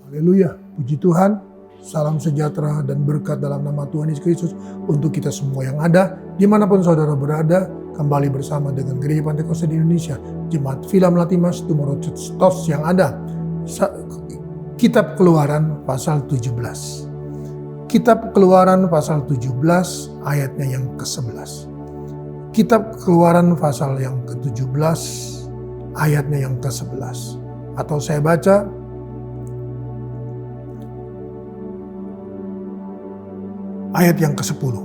Haleluya, puji Tuhan. Salam sejahtera dan berkat dalam nama Tuhan Yesus Kristus untuk kita semua yang ada, dimanapun saudara berada, kembali bersama dengan Gereja Pantekosta di Indonesia, Jemaat Villa Melati Mas, Tumoro Stos yang ada. Kitab Keluaran pasal 17. Kitab Keluaran pasal 17 ayatnya yang ke-11. Kitab Keluaran pasal yang ke-17 ayatnya yang ke-11. Atau saya baca ayat yang ke-10.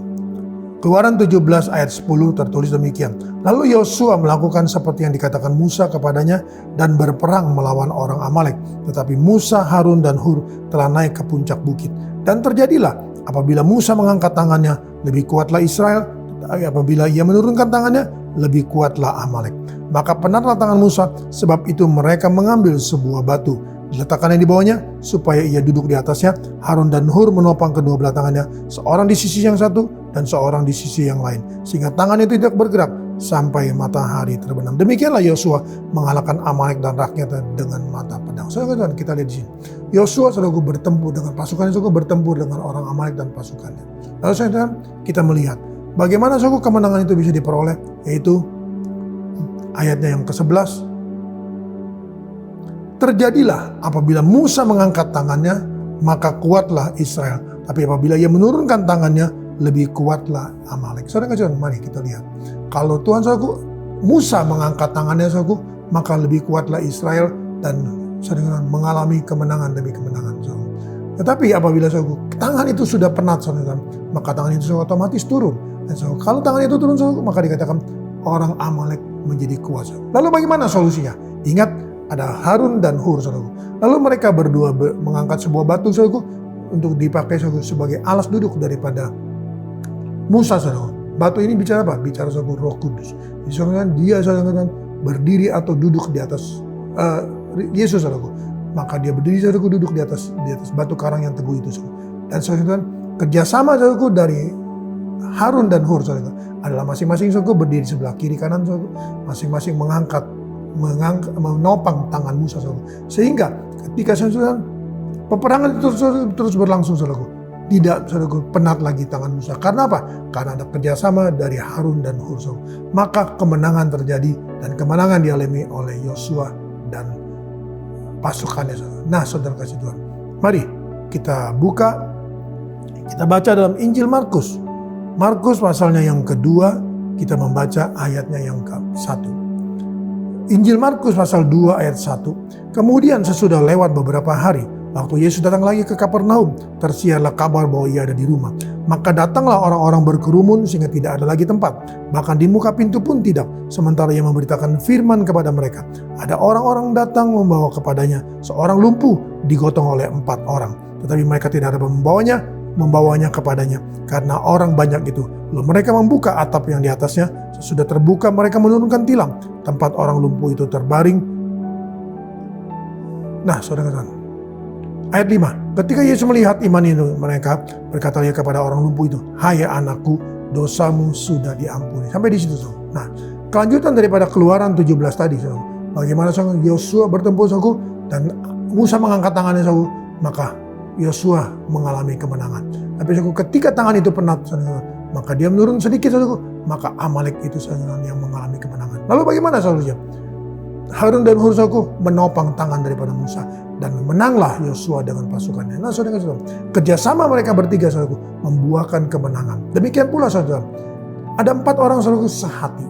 Keluaran 17 ayat 10 tertulis demikian. Lalu Yosua melakukan seperti yang dikatakan Musa kepadanya dan berperang melawan orang Amalek. Tetapi Musa, Harun dan Hur telah naik ke puncak bukit. Dan terjadilah apabila Musa mengangkat tangannya, lebih kuatlah Israel. Tetapi apabila ia menurunkan tangannya, lebih kuatlah Amalek. Maka penatlah tangan Musa, sebab itu mereka mengambil sebuah batu, diletakkannya di bawahnya supaya ia duduk di atasnya. Harun dan Hur menopang kedua belah tangannya, seorang di sisi yang satu dan seorang di sisi yang lain, sehingga tangan itu tidak bergerak sampai matahari terbenam. Demikianlah Yosua mengalahkan Amalek dan rakyatnya dengan mata pedang. Saudara, kita lihat di sini. Yosua selalu bertempur dengan pasukannya, selalu bertempur dengan orang Amalek dan pasukannya. Lalu saudara, kita melihat bagaimana selalu kemenangan itu bisa diperoleh, yaitu ayatnya yang ke-11. Terjadilah apabila Musa mengangkat tangannya, maka kuatlah Israel. Tapi apabila ia menurunkan tangannya, lebih kuatlah Amalek. Saudara-saudara, mari kita lihat. Kalau Tuhan saudaraku, Musa mengangkat tangannya saudaraku, maka lebih kuatlah Israel dan saudara mengalami kemenangan demi kemenangan saudara. Tetapi apabila saudaraku, tangan itu sudah penat saudara, maka tangan itu otomatis turun. Dan saudara, kalau tangan itu turun saudara, maka dikatakan orang Amalek menjadi kuat. Lalu bagaimana solusinya? Ingat, ada Harun dan Hur saudaraku. Lalu mereka berdua mengangkat sebuah batu saudaraku untuk dipakai saudaraku sebagai alas duduk daripada Musa saudaraku. Batu ini bicara apa? Bicara saudaraku Roh Kudus. Jadi saudara, dia saudara berdiri atau duduk di atas Yesus saudaraku. Maka dia berdiri saudaraku duduk di atas batu karang yang teguh itu saudaraku. Dan saudara, kerjasama saudaraku dari Harun dan Hur saudaraku adalah masing-masing saudaraku berdiri sebelah kiri kanan saudaraku, masing-masing menopang tangan Musa saudaraku. Sehingga ketika saudara peperangan itu terus berlangsung saudaraku, tidak saudaraku penat lagi tangan Musa. Karena apa? Karena ada kerjasama dari Harun dan Hur saudaraku. Maka kemenangan terjadi dan kemenangan dialami oleh Yosua dan pasukannya saudara. Nah saudara kasih Tuhan, mari kita buka, kita baca dalam Injil Markus. Markus pasalnya yang kedua, kita membaca ayatnya yang ke-1. Injil Markus pasal 2 ayat 1. Kemudian sesudah lewat beberapa hari, waktu Yesus datang lagi ke Kapernaum, tersiarlah kabar bahwa ia ada di rumah. Maka datanglah orang-orang berkerumun sehingga tidak ada lagi tempat. Bahkan di muka pintu pun tidak. Sementara ia memberitakan firman kepada mereka. Ada orang-orang datang membawa kepadanya seorang lumpuh digotong oleh 4 orang. Tetapi mereka tidak ada membawanya kepadanya karena orang banyak itu. Lalu mereka membuka atap yang di atasnya. Sesudah terbuka mereka menurunkan tilam tempat orang lumpuh itu terbaring. Nah saudara, ayat 5. Ketika Yesus melihat iman itu mereka, berkata ia kepada orang lumpuh itu, "Hai anakku, dosamu sudah diampuni." Sampai di situ saudara. Nah, kelanjutan daripada Keluaran 17 tadi saudara. Bagaimana saudara Yosua bertempur saudara dan Musa mengangkat tangannya saudara, maka Yosua mengalami kemenangan. Tapi saudara, ketika tangan itu penat saudara, maka dia menurun sedikit saudara, maka Amalek itu saudara yang mengalami kemenangan. Lalu bagaimana saudara? Harun dan Hur saudara menopang tangan daripada Musa dan menanglah Yosua dengan pasukannya. Nah saudara, kerjasama mereka bertiga saudara membuahkan kemenangan. Demikian pula saudara, ada 4 orang saudara sehati.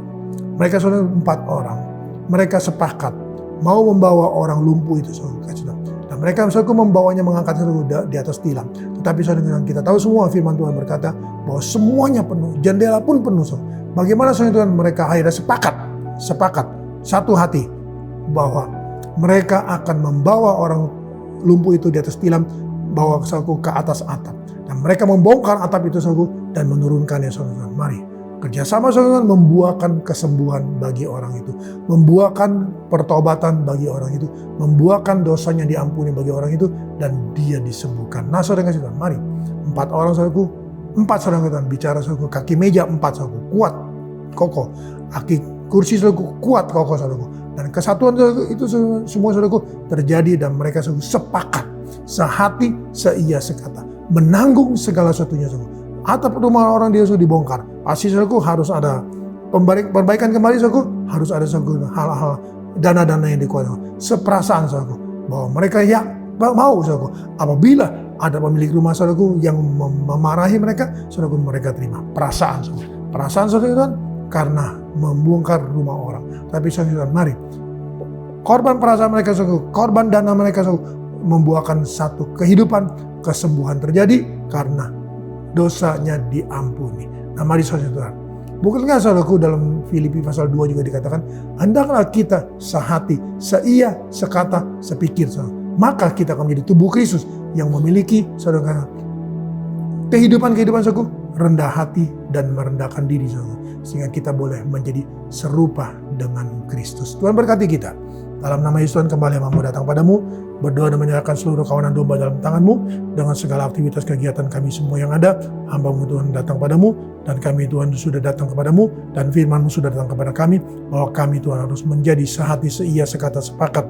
Mereka saudara 4 orang. Mereka sepakat mau membawa orang lumpuh itu saudara. Dan mereka saudara membawanya, mengangkat saudara di atas tilam. Tetapi saudara, kita tahu semua firman Tuhan berkata bahwa semuanya penuh, jendela pun penuh saudara. Bagaimana saudara mereka akhirnya sepakat satu hati bahwa mereka akan membawa orang lumpuh itu di atas tilam, bawa saudara ke atas atap. Dan mereka membongkar atap itu saudara dan menurunkannya saudara. Mari kerjasama saudara membuahkan kesembuhan bagi orang itu, membuahkan pertobatan bagi orang itu, membuahkan dosanya diampuni bagi orang itu, dan dia disembuhkan. Nah saudara, mari 4 orang saudaraku, 4 saudara bicara saudaraku, kaki meja 4 saudaraku, kuat, kokoh, kaki kursi saudaraku, kuat, kokoh saudaraku. Dan kesatuan saudaraku itu semua saudaraku terjadi dan mereka sepakat sehati, seia, sekata. Menanggung segala sesuatunya, saudaraku. Atap rumah orang dia sudah dibongkar. Pasti, saudaraku, harus ada perbaikan kembali, saudaraku. Harus ada, saudaraku, hal-hal dana-dana yang dikeluarkan. Seperasaan, saudaraku, bahwa mereka mau, saudaraku. Apabila ada pemilik rumah, saudaraku, yang memarahi mereka, saudaraku, mereka terima. Perasaan, saudaraku. Perasaan, saudaraku, karena membongkar rumah orang. Tapi, saudaraku, mari. Korban perasaan mereka, saudaraku, korban dana mereka, saudaraku, membuahkan satu kehidupan, kesembuhan terjadi karena dosanya diampuni. Nah, mari saudara, bukankah, saudaraku, dalam Filipi pasal 2 juga dikatakan, hendaklah kita sehati, seia, sekata, sepikir, saudara. Maka kita akan menjadi tubuh Kristus yang memiliki, saudara, kehidupan, saudaraku, rendah hati dan merendahkan diri, saudara, sehingga kita boleh menjadi serupa dengan Kristus. Tuhan berkati kita. Dalam nama Yesus, Tuhan, kembali hamba-Mu datang padamu, berdoa dan menyerahkan seluruh kawanan domba dalam tangan-Mu, dengan segala aktivitas kegiatan kami semua yang ada. Hamba-Mu, Tuhan, datang padamu, dan kami, Tuhan, sudah datang kepadamu, dan firman-Mu sudah datang kepada kami, bahwa kami, Tuhan, harus menjadi sehati, seia, sekata, sepakat,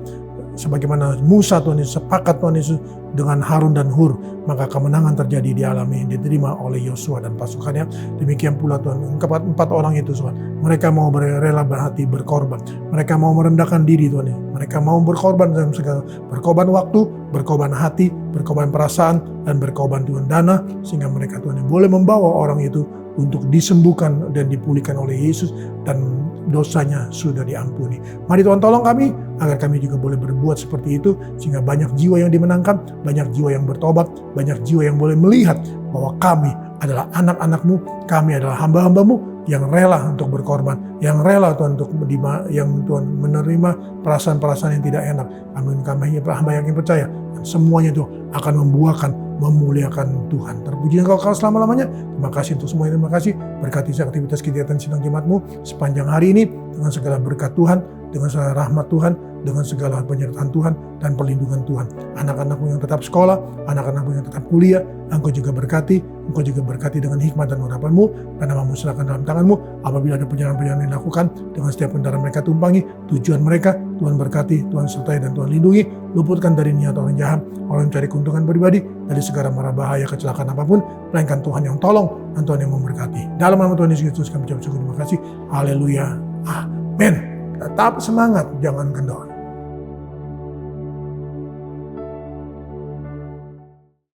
sebagaimana Musa, Tuhan Yesus, sepakat, Tuhan Yesus, dengan Harun dan Hur, maka kemenangan terjadi dialami, diterima oleh Yosua dan pasukannya. Demikian pula, Tuhan, empat orang itu, Tuhan, mereka mau rela berhati berkorban, mereka mau merendahkan diri, Tuhan, mereka mau berkorban dalam segala, berkorban waktu, berkorban hati, berkorban perasaan, dan berkorban, Tuhan, dana, sehingga mereka, Tuhan, boleh membawa orang itu untuk disembuhkan dan dipulihkan oleh Yesus, dan dosanya sudah diampuni. Mari, Tuhan, tolong kami agar kami juga boleh berbuat seperti itu, sehingga banyak jiwa yang dimenangkan, banyak jiwa yang bertobat, banyak jiwa yang boleh melihat bahwa kami adalah anak-anak-Mu, kami adalah hamba-hamba-Mu yang rela untuk berkorban, yang rela, Tuhan, untuk Tuhan menerima perasaan-perasaan yang tidak enak. Amin. Kami hamba yang percaya, dan semuanya itu akan membuahkan, memuliakan Tuhan. Terpuji Engkau selama-lamanya. Terima kasih untuk semuanya. Terima kasih. Berkati aktivitas kegiatan sidang jemaat-Mu sepanjang hari ini dengan segala berkat Tuhan, dengan segala rahmat Tuhan, dengan segala penyertaan Tuhan dan perlindungan Tuhan. Anak-anak-Mu yang tetap sekolah, anak-anak-Mu yang tetap kuliah, Engkau juga berkati. Engkau juga berkati dengan hikmat dan urapan-Mu, dan nama-Mu serahkan dalam tangan-Mu. Apabila ada perjalanan-perjalanan yang dilakukan, dengan setiap kendaraan mereka tumpangi, tujuan mereka, Tuhan berkati, Tuhan sertai, dan Tuhan lindungi. Luputkan dari niat orang jahat, orang mencari keuntungan pribadi, dari segala mara bahaya, kecelakaan apapun, melainkan Tuhan yang tolong dan Tuhan yang memberkati. Dalam nama Tuhan Yesus Kristus kami ucap syukur, terima kasih. Haleluya. Amin. Tetap semangat, jangan kendor.